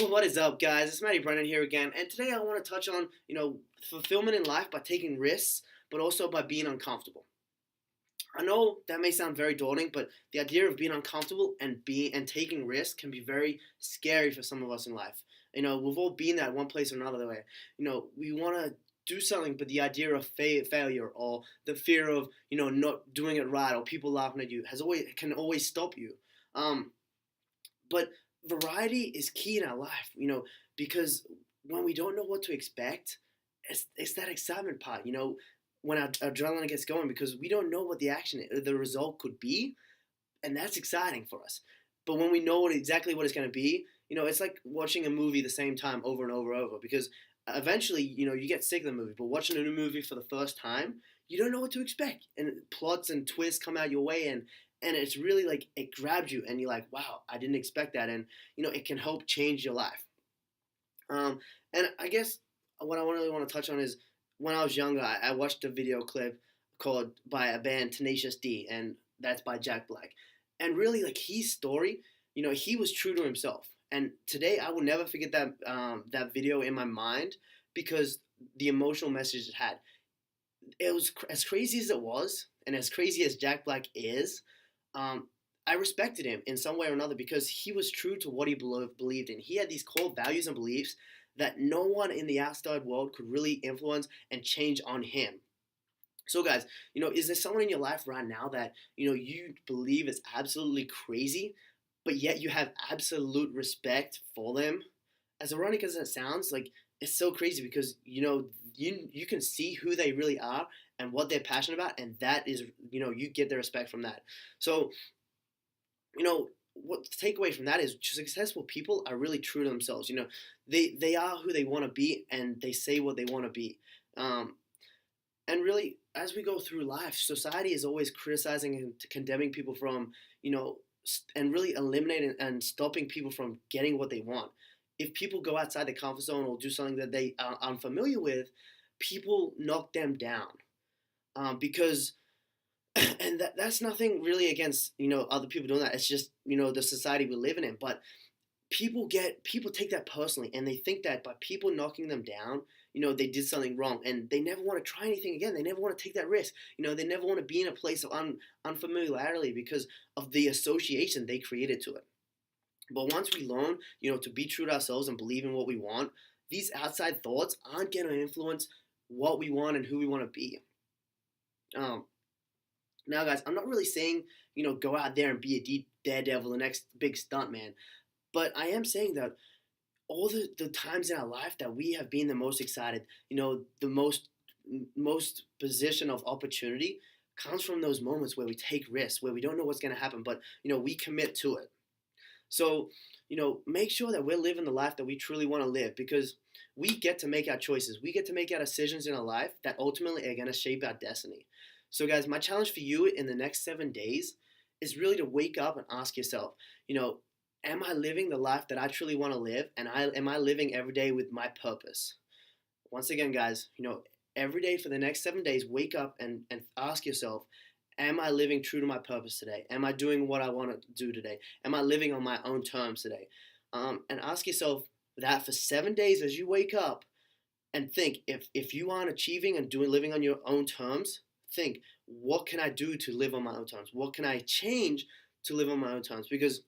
What is up, guys? It's Matty Brennan here again, and today I want to touch on, fulfillment in life by taking risks, but also by being uncomfortable. I know that may sound very daunting, but the idea of being uncomfortable and taking risks can be very scary for some of us in life. We've all been that one place or another way. We want to do something, but the idea of failure or the fear of not doing it right or people laughing at you can always stop you. But variety is key in our life, because when we don't know what to expect, it's that excitement part, when our adrenaline gets going because we don't know what the result could be, and that's exciting for us. But when we know exactly what it's going to be, it's like watching a movie the same time over and over and over because eventually, you get sick of the movie. But watching a new movie for the first time, you don't know what to expect, and plots and twists come out your way, and it's really like it grabs you, and you're like, wow, I didn't expect that, and it can help change your life. And I guess what I really want to touch on is when I was younger, I watched a video clip called by a band Tenacious D, and that's by Jack Black. And really, like his story, he was true to himself. And today, I will never forget that video in my mind because the emotional message it had. It was as crazy as it was, and as crazy as Jack Black is. I respected him in some way or another because he was true to what he believed in. He had these core values and beliefs that no one in the outside world could really influence and change on him. So guys, is there someone in your life right now that, you believe is absolutely crazy, but yet you have absolute respect for them? As ironic as it sounds, like it's so crazy because, you can see who they really are and what they're passionate about, and that is, you get the respect from that. So, what the takeaway from that is successful people are really true to themselves. They are who they want to be, and they say what they want to be. And really, as we go through life, society is always criticizing and condemning people from, and really eliminating and stopping people from getting what they want. If people go outside the comfort zone or do something that they are unfamiliar with, people knock them down. Because and that's nothing really against other people doing that. It's just the society we're living in. But people take that personally, and they think that by people knocking them down, they did something wrong, and they never want to try anything again. They never want to take that risk. They never want to be in a place of unfamiliarity because of the association they created to it. But once we learn, to be true to ourselves and believe in what we want, these outside thoughts aren't going to influence what we want and who we want to be. Now, guys, I'm not really saying, go out there and be a daredevil, the next big stunt man. But I am saying that all the times in our life that we have been the most excited, the most position of opportunity comes from those moments where we take risks, where we don't know what's going to happen, but, we commit to it. So, make sure that we're living the life that we truly want to live because we get to make our choices. We get to make our decisions in our life that ultimately are going to shape our destiny. So, guys, my challenge for you in the next 7 days is really to wake up and ask yourself, am I living the life that I truly want to live? And am I living every day with my purpose? Once again, guys, every day for the next 7 days, wake up and ask yourself, am I living true to my purpose today? Am I doing what I want to do today? Am I living on my own terms today? And ask yourself that for 7 days as you wake up and think, if you aren't achieving and living on your own terms, think, what can I do to live on my own terms? What can I change to live on my own terms? Because,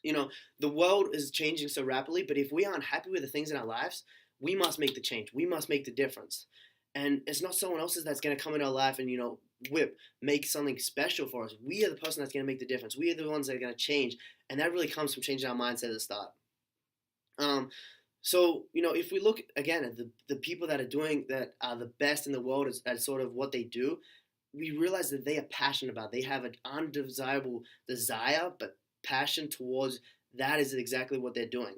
the world is changing so rapidly, but if we aren't happy with the things in our lives, we must make the change. We must make the difference. And it's not someone else's that's going to come in our life and, make something special for us. We are the person that's going to make the difference. We are the ones that are going to change. And that really comes from changing our mindset at the start. So, if we look again at the people that are the best in the world at sort of what they do, we realize that they are passionate about. They have an undesirable desire, but passion towards that is exactly what they're doing.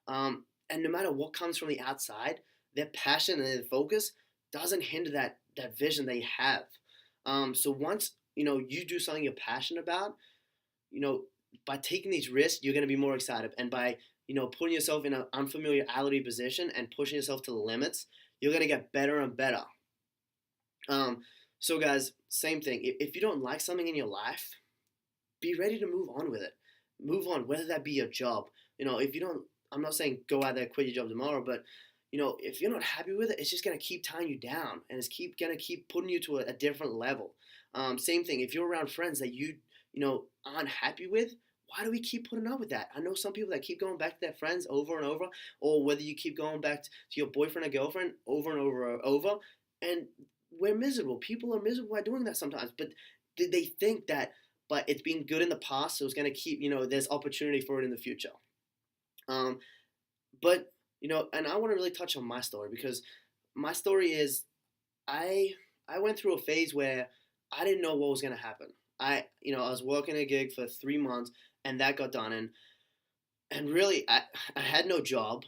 And no matter what comes from the outside, their passion and their focus doesn't hinder that vision they have. So once you do something you're passionate about, by taking these risks, you're going to be more excited, and by putting yourself in an unfamiliarity position and pushing yourself to the limits, you're going to get better and better. So guys, same thing. If you don't like something in your life, be ready to move on with it. Move on, whether that be your job. If you don't I'm not saying go out there, quit your job tomorrow, but if you're not happy with it, it's just gonna keep tying you down, and it's gonna keep putting you to a different level. Same thing. If you're around friends that you aren't happy with, why do we keep putting up with that? I know some people that keep going back to their friends over and over, or whether you keep going back to your boyfriend or girlfriend over and over and over, and we're miserable. People are miserable by doing that sometimes, but did they think that? But it's been good in the past, so it's gonna keep. There's opportunity for it in the future. Um, but and I want to really touch on my story because my story is I I went through a phase where I didn't know what was gonna happen. I was working a gig for 3 months and that got done, and really I had no job.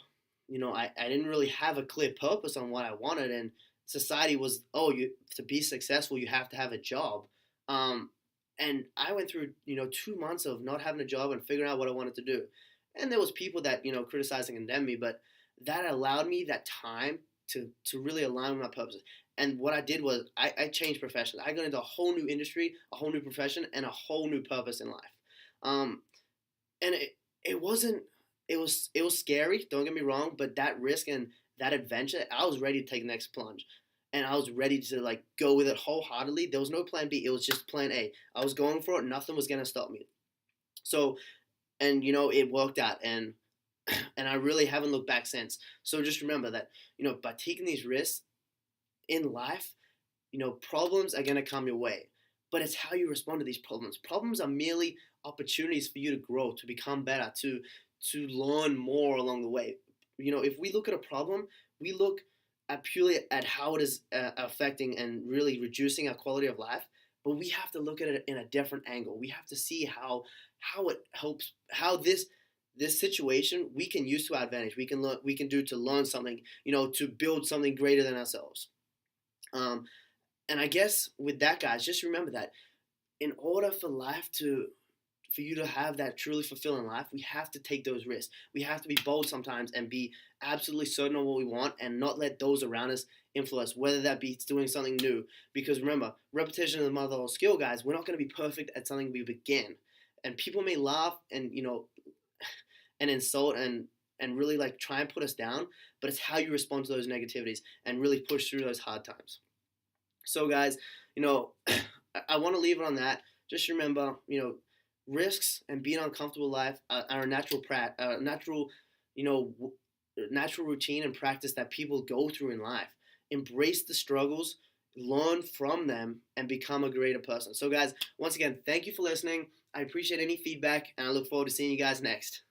I didn't really have a clear purpose on what I wanted, and society was, oh, you to be successful you have to have a job. Um, and I went through 2 months of not having a job and figuring out what I wanted to do. And there was people that criticized and condemned me, but that allowed me that time to really align with my purposes. And what I did was I changed professions. I got into a whole new industry, a whole new profession, and a whole new purpose in life. Um, and it wasn't it was scary, don't get me wrong, but that risk and that adventure, I was ready to take the next plunge, and I was ready to like go with it wholeheartedly. There was no plan B, it was just plan A. I was going for it, nothing was going to stop me. So, and it worked out, and I really haven't looked back since. So just remember that by taking these risks in life, problems are going to come your way, but it's how you respond to these problems. Problems are merely opportunities for you to grow, to become better, to learn more along the way. If we look at a problem, we look at purely at how it is affecting and really reducing our quality of life. But we have to look at it in a different angle. We have to see how it helps, how this situation we can use to our advantage. We can do to learn something, to build something greater than ourselves. Um, and I guess with that, guys, just remember that in order for you to have that truly fulfilling life, we have to take those risks. We have to be bold sometimes and be absolutely certain of what we want and not let those around us influence, whether that be doing something new. Because remember, repetition is the mother of skill, guys. We're not going to be perfect at something we begin. And people may laugh and, and insult and really like try and put us down, but it's how you respond to those negativities and really push through those hard times. So, guys, I want to leave it on that. Just remember, risks and being uncomfortable life are a natural routine and practice that people go through in life. Embrace the struggles, learn from them, and become a greater person. So, guys, once again, thank you for listening. I appreciate any feedback, and I look forward to seeing you guys next.